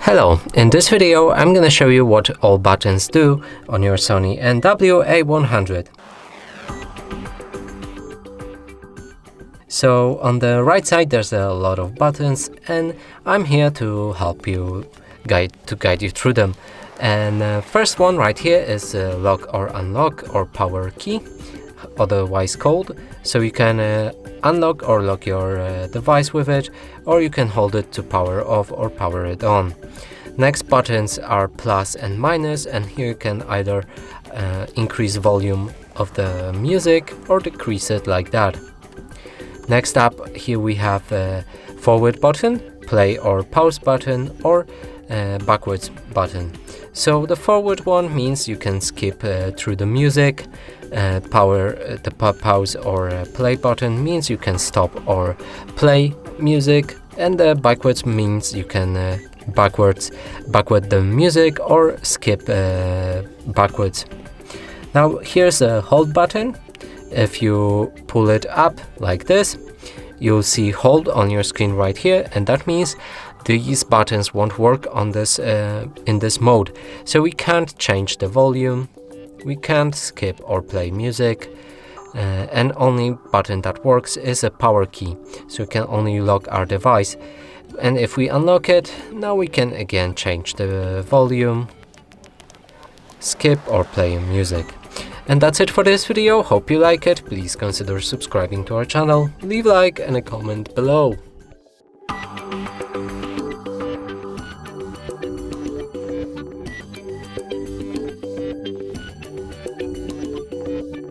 Hello, in this video I'm gonna show you what all buttons do on your Sony NW A100. So on the right side there's a lot of buttons and I'm here to help you guide you through them. And first one right here is lock or unlock or power key, otherwise called. So you can unlock or lock your device with it, or you can hold it to power off or power it on. Next buttons are plus and minus, and here you can either increase volume of the music or decrease it like that. Next up, here we have a forward button, play or pause button, or backwards button. So the forward one means you can skip through the music. The pause or play button means you can stop or play music, and the backwards means you can backward the music or skip backwards. Now here's a hold button. If you pull it up like this, you'll see hold on your screen right here, and that means these buttons won't work on this in this mode. So we can't change the volume, we can't skip or play music, and only button that works is a power key, so we can only lock our device. And if we unlock it, now we can again change the volume, skip or play music. And that's it for this video. Hope you like it. Please consider subscribing to our channel, leave a like and a comment below.